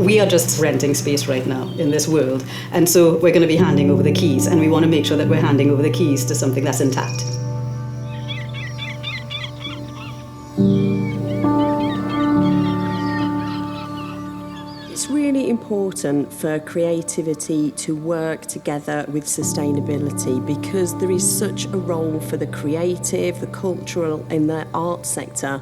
We are just renting space right now in this world. And so we're going to be handing over the keys, and we want to make sure that we're handing over the keys to something that's intact. It's really important for creativity to work together with sustainability, because there is such a role for the creative, the cultural and the art sector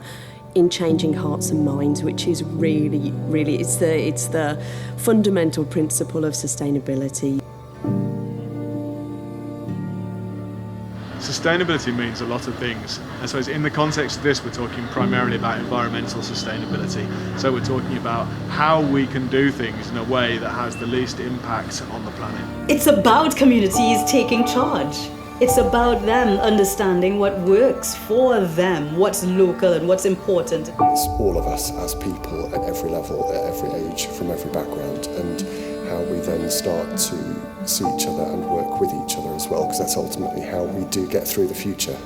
in changing hearts and minds, which is really, it's the fundamental principle of sustainability. Sustainability means a lot of things. I suppose in the context of this, we're talking primarily about environmental sustainability. So we're talking about how we can do things in a way that has the least impact on the planet. It's about communities taking charge. It's about them understanding what works for them, what's local and what's important. It's all of us as people at every level, at every age, from every background, and how we then start to see each other and work with each other as well, because that's ultimately how we do get through the future.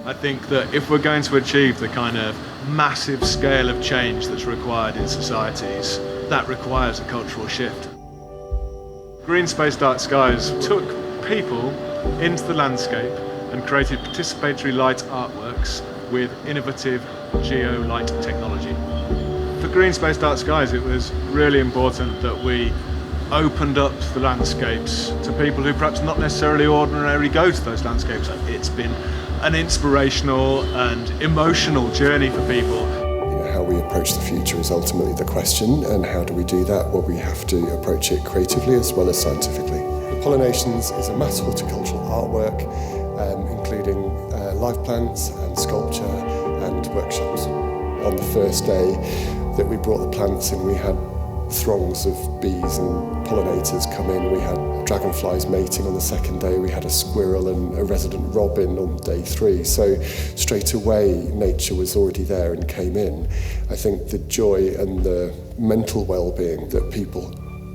I think that if we're going to achieve the kind of massive scale of change that's required in societies, that requires a cultural shift. Green Space Dark Skies took people into the landscape and created participatory light artworks with innovative geo-light technology. For Green Space Dark Skies, it was really important that we opened up the landscapes to people who perhaps not necessarily ordinarily go to those landscapes. It's been an inspirational and emotional journey for people. How we approach the future is ultimately the question, and how do we do that? Well, we have to approach it creatively as well as scientifically. PoliNations is a mass horticultural artwork, including live plants and sculpture and workshops. On the first day that we brought the plants in, we had throngs of bees and pollinators come in. We had dragonflies mating on the second day. We had a squirrel and a resident robin on day 3. So straight away, nature was already there and came in. I think the joy and the mental well-being that people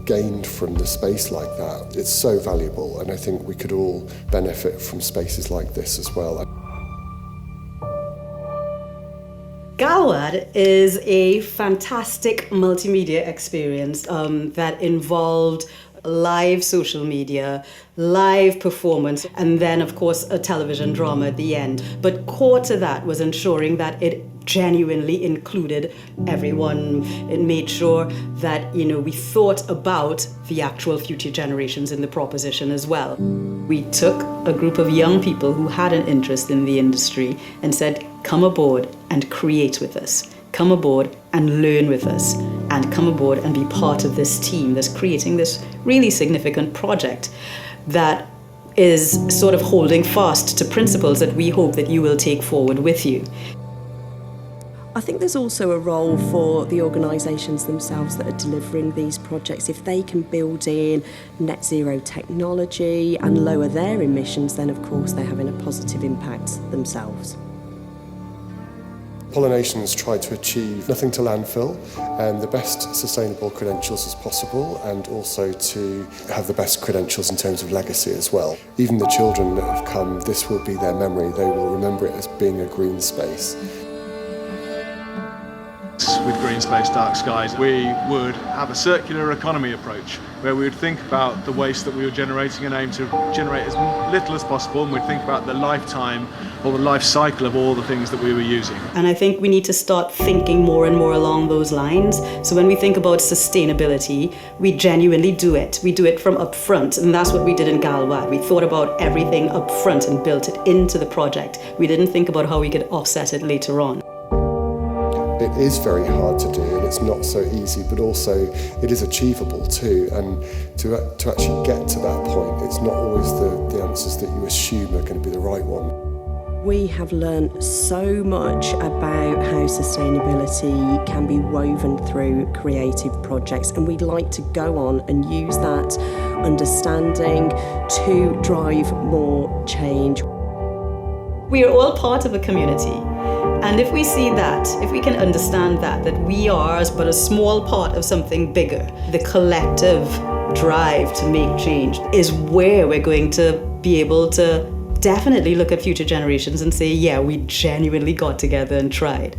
gained from the space like that, it's so valuable, and I think we could all benefit from spaces like this as well. GALWAD is a fantastic multimedia experience that involved live social media, live performance, and then of course a television drama at the end. But core to that was ensuring that it genuinely included everyone. It made sure that, we thought about the actual future generations in the proposition as well. We took a group of young people who had an interest in the industry and said, come aboard and create with us. Come aboard and learn with us, and come aboard and be part of this team that's creating this really significant project that is sort of holding fast to principles that we hope that you will take forward with you. I think there's also a role for the organisations themselves that are delivering these projects. If they can build in net zero technology and lower their emissions, then of course they're having a positive impact themselves. PoliNations tried to achieve nothing to landfill and the best sustainable credentials as possible, and also to have the best credentials in terms of legacy as well. Even the children that have come, this will be their memory. They will remember it as being a green space. With Green Space Dark Skies, we would have a circular economy approach where we would think about the waste that we were generating and aim to generate as little as possible, and we'd think about the lifetime or the life cycle of all the things that we were using. And I think we need to start thinking more and more along those lines. So when we think about sustainability, we genuinely do it. We do it from up front, and that's what we did in GALWAD. We thought about everything up front and built it into the project. We didn't think about how we could offset it later on. It is very hard to do, and it's not so easy, but also it is achievable too. And to actually get to that point, it's not always the answers that you assume are going to be the right one. We have learned so much about how sustainability can be woven through creative projects, and we'd like to go on and use that understanding to drive more change. We are all part of a community. And if we see that, if we can understand that we are but a small part of something bigger, the collective drive to make change is where we're going to be able to definitely look at future generations and say, yeah, we genuinely got together and tried.